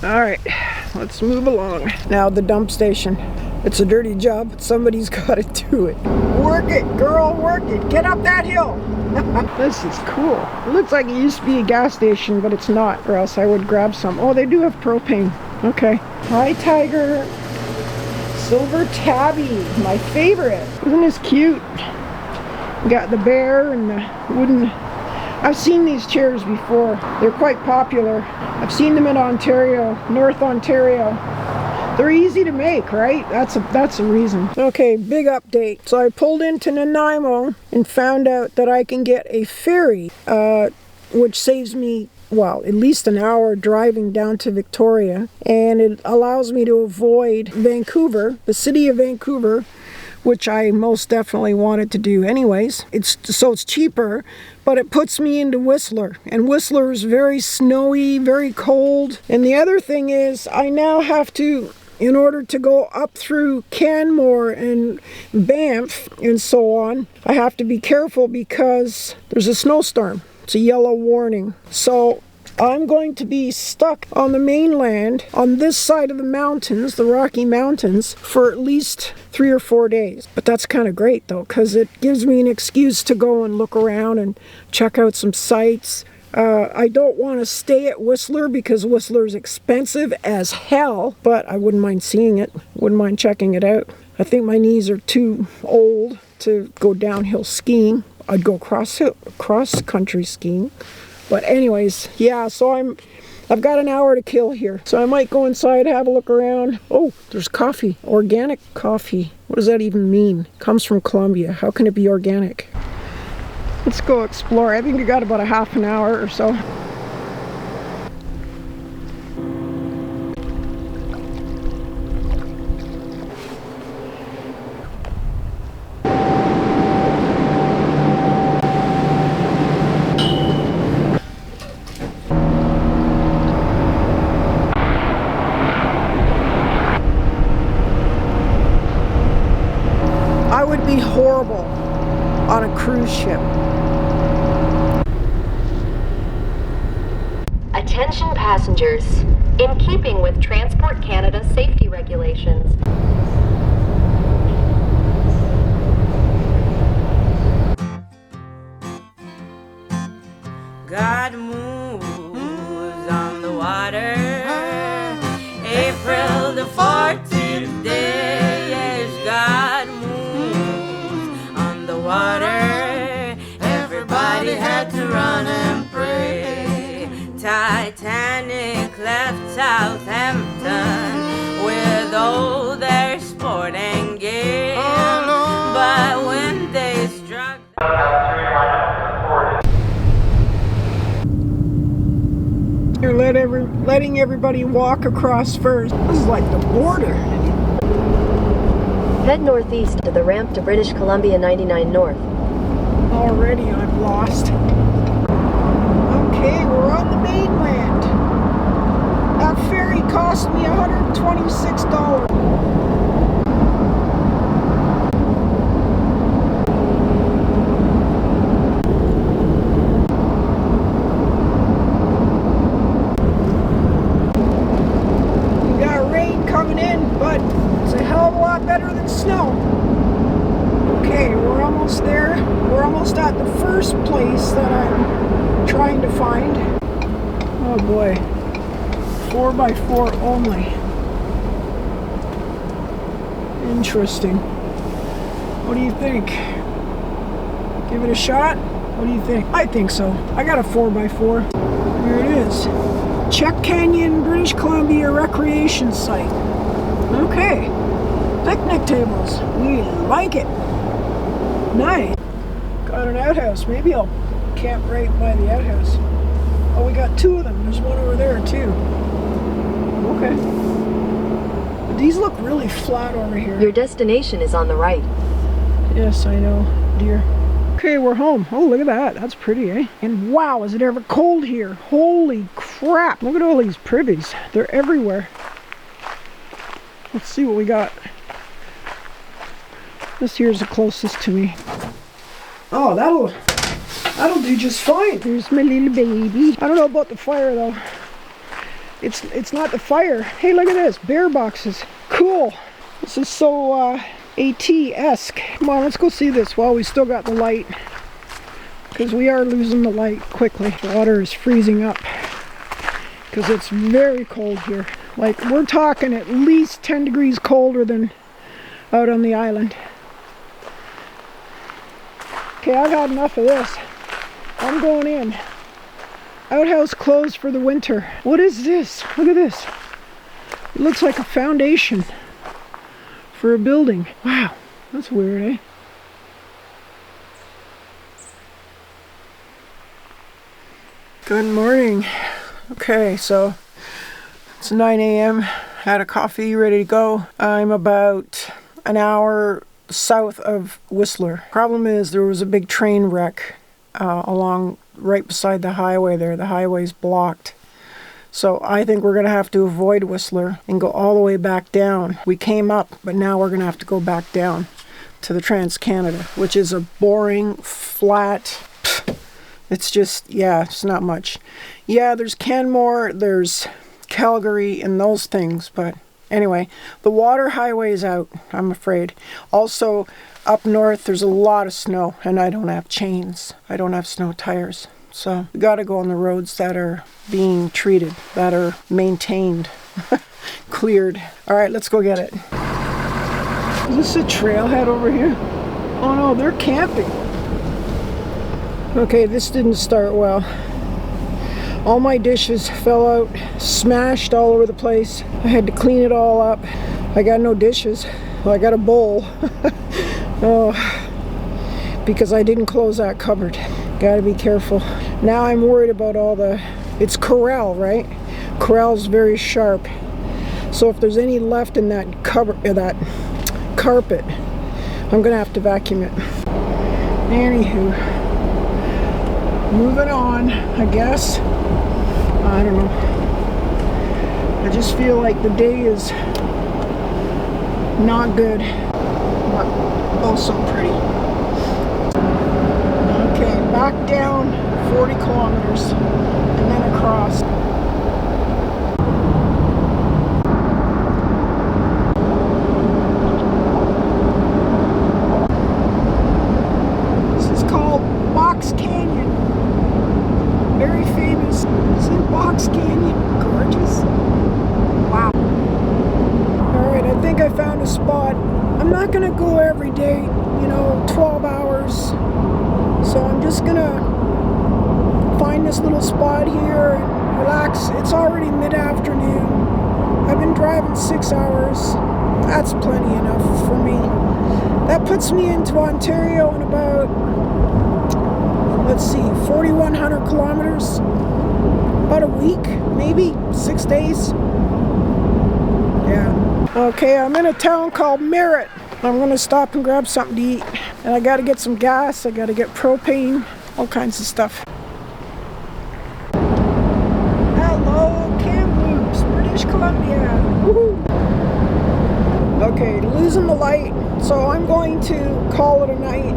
All right, let's move along. Now the dump station. It's a dirty job, but somebody's got to do it. Work it, girl, work it. Get up that hill. This is cool. It looks like it used to be a gas station, but it's not, or else I would grab some. Oh, they do have propane. Okay. Hi, Tiger. Silver tabby, my favorite. Isn't this cute? We got the bear and the wooden. I've seen these chairs before. They're quite popular. I've seen them in Ontario, North Ontario. They're easy to make, right? That's a reason. Okay, big update. So I pulled into Nanaimo and found out that I can get a ferry, which saves me, well, at least an hour driving down to Victoria. And it allows me to avoid Vancouver, the city of Vancouver, which I most definitely wanted to do anyways. It's cheaper, but it puts me into Whistler. And Whistler is very snowy, very cold. And the other thing is, I now have to, in order to go up through Canmore and Banff and so on, I have to be careful because there's a snowstorm. It's a yellow warning. So I'm going to be stuck on the mainland on this side of the mountains, the Rocky Mountains, for at least 3 or 4 days. But that's kind of great though, because it gives me an excuse to go and look around and check out some sights. I don't want to stay at Whistler because Whistler is expensive as hell, but I wouldn't mind seeing it, wouldn't mind checking it out. I think my knees are too old to go downhill skiing. I'd go cross country skiing. But anyways, yeah, so I've got an hour to kill here. So I might go inside, have a look around. Oh, there's coffee, organic coffee. What does that even mean? Comes from Colombia. How can it be organic? Let's go explore. I think I got about a half an hour or so. I would be horrible on a cruise ship. Attention passengers. In keeping with Transport Canada's safety regulations. God moves on the water. April the 14th day. Yes, God moves on the water. Everybody had to run and pray. Titanic left Southampton with all their sporting gear. But when they struck, You're letting everybody walk across first. This is like the border. Head northeast to the ramp to British Columbia 99 North. Already I'm lost. Okay, we're on the mainland. That ferry cost me $126. We got rain coming in, but it's a hell of a lot better than snow. Okay, we're almost there. We're almost at the first place that I'm trying to find. Oh boy, 4x4 only. Interesting. What do you think? Give it a shot? What do you think? I think so. I got a 4x4. Here it is. Check Canyon, British Columbia Recreation Site. Okay. Picnic tables. We like it. Nice. Got an outhouse. Maybe I'll camp right by the outhouse. Oh, we got 2 of them. There's one over there too. Okay. These look really flat over here. Your destination is on the right. Yes, I know, dear. Okay, we're home. Oh, look at that. That's pretty, eh? And wow, is it ever cold here? Holy crap. Look at all these privies. They're everywhere. Let's see what we got. This here's the closest to me. Oh, that'll do just fine. Here's my little baby. I don't know about the fire though. It's not the fire. Hey, look at this, bear boxes. Cool. This is so AT-esque. Come on, let's go see this while we still got the light, because we are losing the light quickly. The water is freezing up because it's very cold here. Like, we're talking at least 10 degrees colder than out on the island. Okay, I've had enough of this. I'm going in. Outhouse closed for the winter. What is this? Look at this. It looks like a foundation for a building. Wow, that's weird, eh? Good morning. Okay, so it's 9 a.m. Had a coffee, ready to go. I'm about an hour south of Whistler. Problem is, there was a big train wreck along right beside the highway there. The highway's blocked. So I think we're going to have to avoid Whistler and go all the way back down. We came up, but now we're going to have to go back down to the Trans-Canada, which is a boring, flat... It's just, yeah, it's not much. Yeah, there's Canmore, there's Calgary and those things, but anyway, the water highway is out, I'm afraid. Also, up north, there's a lot of snow, and I don't have chains. I don't have snow tires. So, we gotta go on the roads that are being treated, that are maintained, cleared. All right, let's go get it. Is this a trailhead over here? Oh no, they're camping. Okay, this didn't start well. All my dishes fell out, smashed all over the place. I had to clean it all up. I got no dishes. Well, I got a bowl. Oh, because I didn't close that cupboard. Gotta be careful. Now I'm worried about all the... It's corral, right? Corral's very sharp. So if there's any left in that cupboard, that carpet, I'm gonna have to vacuum it. Anywho. Moving on, I guess. I don't know. I just feel like the day is not good, but also pretty. Okay, back down 40 kilometers and then across. This is called Box Canyon. Very famous. It's in Box Canyon. Gorgeous. Wow. Alright, I think I found a spot. I'm not gonna go every day, 12 hours. So I'm just gonna find this little spot here and relax. It's already mid-afternoon. I've been driving 6 hours. That's plenty enough for me. That puts me into Ontario in about, let's see, 4,100 kilometers, about a week, maybe 6 days. Yeah. Okay, I'm in a town called Merritt. I'm gonna stop and grab something to eat. And I gotta get some gas, I gotta get propane, all kinds of stuff. Hello, Kamloops, British Columbia. Woohoo! Okay, losing the light, so I'm going to call it a night.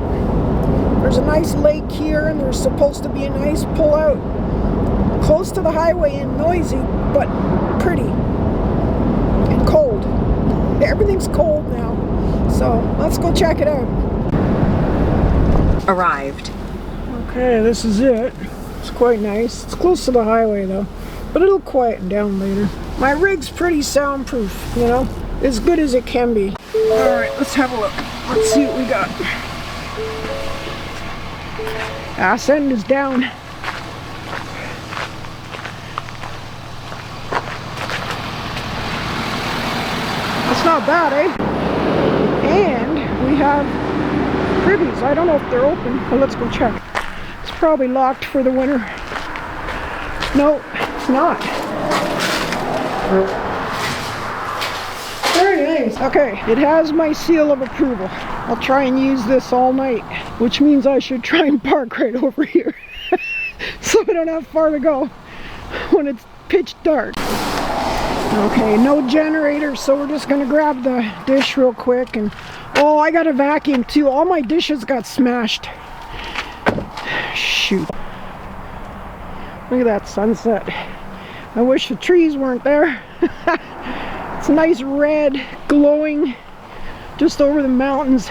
There's a nice lake here, and there's supposed to be a nice pull-out close to the highway and noisy, but pretty and cold. Everything's cold now, so let's go check it out. Arrived. Okay, this is it. It's quite nice. It's close to the highway though, but it'll quieten down later. My rig's pretty soundproof, as good as it can be. All right, let's have a look. Let's see what we got. Ass end is down. That's not bad, eh? And we have privies. I don't know if they're open, but let's go check. It's probably locked for the winter. No, it's not. Very nice. Okay, it has my seal of approval. I'll try and use this all night, which means I should try and park right over here so I don't have far to go when it's pitch dark. Okay, no generator, so we're just gonna grab the dish real quick. And oh, I got a vacuum too. All my dishes got smashed. Shoot. Look at that sunset. I wish the trees weren't there. It's nice red, glowing just over the mountains.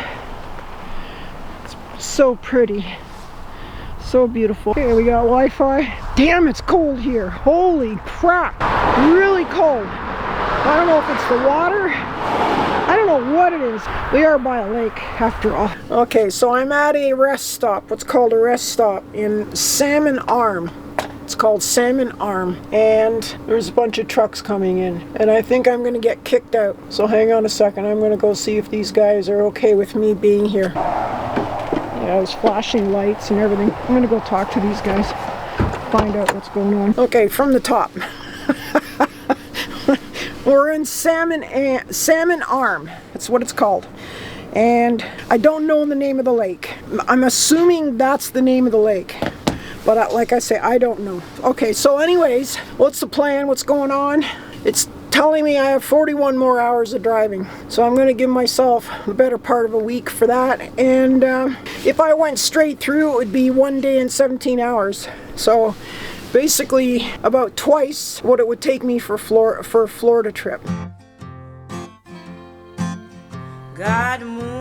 It's so pretty. So beautiful. Okay, we got Wi-Fi. Damn, it's cold here. Holy crap. Really cold. I don't know if it's the water. I don't know what it is. We are by a lake after all. Okay, so I'm at a rest stop. What's called a rest stop in Salmon Arm. It's called Salmon Arm. And there's a bunch of trucks coming in. And I think I'm going to get kicked out. So hang on a second. I'm going to go see if these guys are okay with me being here. Yeah, there's flashing lights and everything. I'm going to go talk to these guys. Find out what's going on. Okay, from the top. We're in Salmon Arm. That's what it's called. And I don't know the name of the lake. I'm assuming that's the name of the lake. But like I say, I don't know. Okay, so anyways, what's the plan? What's going on? It's telling me I have 41 more hours of driving. So I'm going to give myself the better part of a week for that. And if I went straight through, it would be 1 day and 17 hours. So basically about twice what it would take me for a Florida trip. God moves